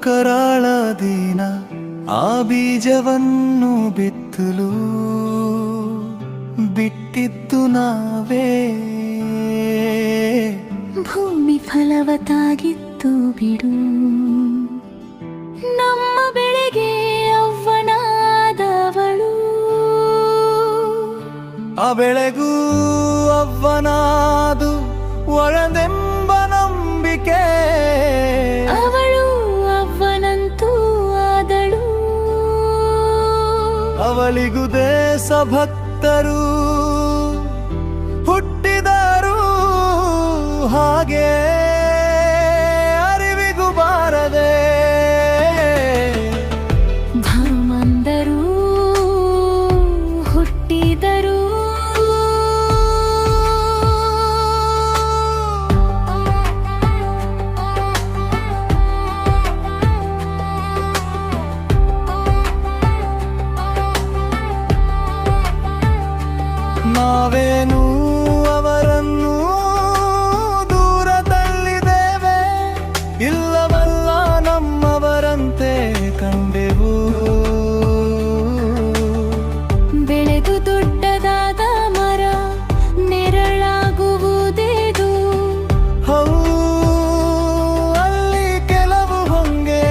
ಕರಾಳ ದಿನ ಆ ಬೀಜವನ್ನು ಬಿತ್ತಲು ಬಿಟ್ಟಿದ್ದು ನಾವೇ. ಭೂಮಿ ಫಲವತ್ತಾಗಿತ್ತು ಬಿಡು, ನಮ್ಮ ಬೆಳೆಗೆ ಅವ್ವನಾದವಳು. ಆ ಬೆಳೆಗೂ ಅವ್ವನಾದು ಒಳದೆಂಬ ನಂಬಿಕೆ, ಅವಳು ಅವ್ವನಂತೂ ಆದಳು. ಅವಳಿಗೂ ದೇಶಭಕ್ತರು ಹುಟ್ಟಿದರು, ಹಾಗೆ ಅರಿವಿಗೂ ಬಾರದೆ ಧರ್ಮಂದರು ಹುಟ್ಟಿದರು. ನಾವೇನು ಅವರನ್ನು ದೂರ ತಳ್ಳಿದ್ದೇವೆ, ಇಲ್ಲವಲ್ಲ ನಮ್ಮವರಂತೆ ಕಂಡೆವು. ಬೆಳೆದು ದೊಡ್ಡದಾದ ಮರ ನೆರಳಾಗುವುದೇದು, ಹೌ ಅಲ್ಲಿ ಕೆಲವು ಹೊಂಗೆ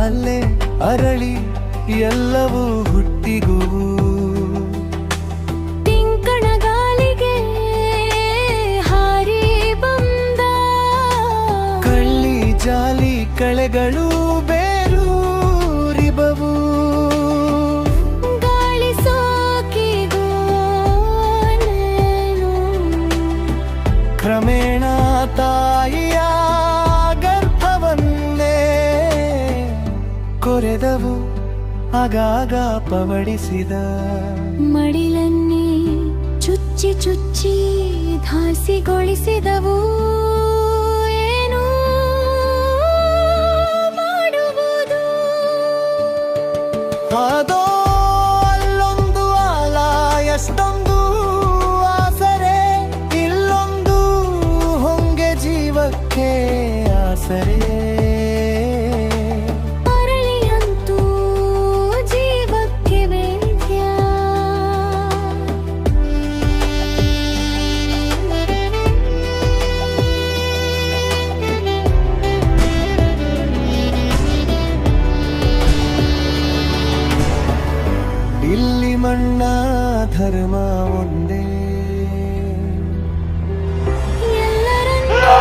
ಅಲ್ಲೇ ಅರಳಿ ಎಲ್ಲವೂ ಹುಟ್ಟಿಗೂ. ಜಾಲಿ ಕಳೆಗಳು ಬೇರೂರಿಬವು, ಗಾಳಿ ಸೋಕಿಗೂ ಕ್ರಮೇಣ ತಾಯಿಯ ಗರ್ಭವನ್ನೇ ಕೊರೆದವು, ಆಗಾಗ ಪವಡಿಸಿದ ಮಡಿಲನ್ನೇ ಚುಚ್ಚಿ ಚುಚ್ಚಿ ಧಾಸಿಗೊಳಿಸಿದವು. ಅದೋ ಅಲ್ಲೊಂದು ಆಲ, ಎಷ್ಟೊಂದು ಆಸರೆ, ಇಲ್ಲೊಂದು ಹೊಂಗೆ ಜೀವಕ್ಕೆ ಆಸರೆ. ಅರಳಿಯಂತೂ ಜೀವಕ್ಕೆ ವೇದ್ಯ. ಇಲ್ಲಿ ಮಣ್ಣ ಧರ್ಮ ಒಂದೇ, ಎಲ್ಲರನ್ನೂ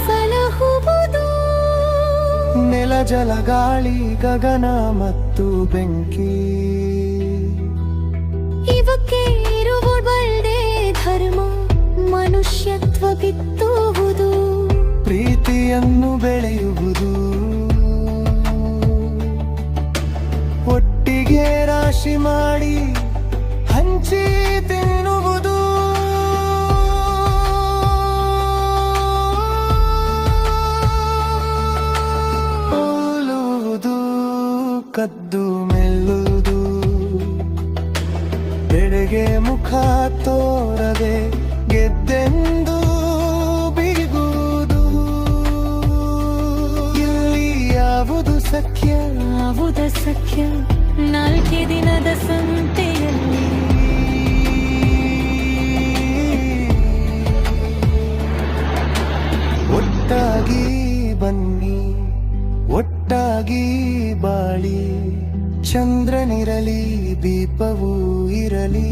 ಸಲಹುವುದು. ನೆಲ ಜಲ ಗಾಳಿ ಗಗನ ಮತ್ತು ಬೆಂಕಿ, ಇವಕ್ಕೆ ಇರುವುದಲ್ದೇ ಧರ್ಮ ಮನುಷ್ಯತ್ವ ಬಿತ್ತುವುದು. ಪ್ರೀತಿಯನ್ನು ಬೆಳೆಯುವುದು, ಒಟ್ಟಿಗೆ ರಾಶಿ ಮಾಡಿ ಹಂಚಿ ತಿನ್ನುವುದು. ಹೋಲುವುದು ಕದ್ದು ಮೆಲ್ಲುವುದು, ಬೆಳೆಗೆ ಮುಖ ತೋರದೆ ಗೆದ್ದೆಂದು ಬೀಗುವುದು. ಇಲ್ಲಿ ಯಾವುದು ಸಖ್ಯ, ಯಾವುದ ಸಖ್ಯ ನಾಲ್ಕೇ ದಿನದ ಸಂತೆಯಲ್ಲಿ. ಒಟ್ಟಾಗಿ ಬನ್ನಿ ಒಟ್ಟಾಗಿ ಬಾಳಿ, ಚಂದ್ರನಿರಲಿ ದೀಪವೂ ಇರಲಿ.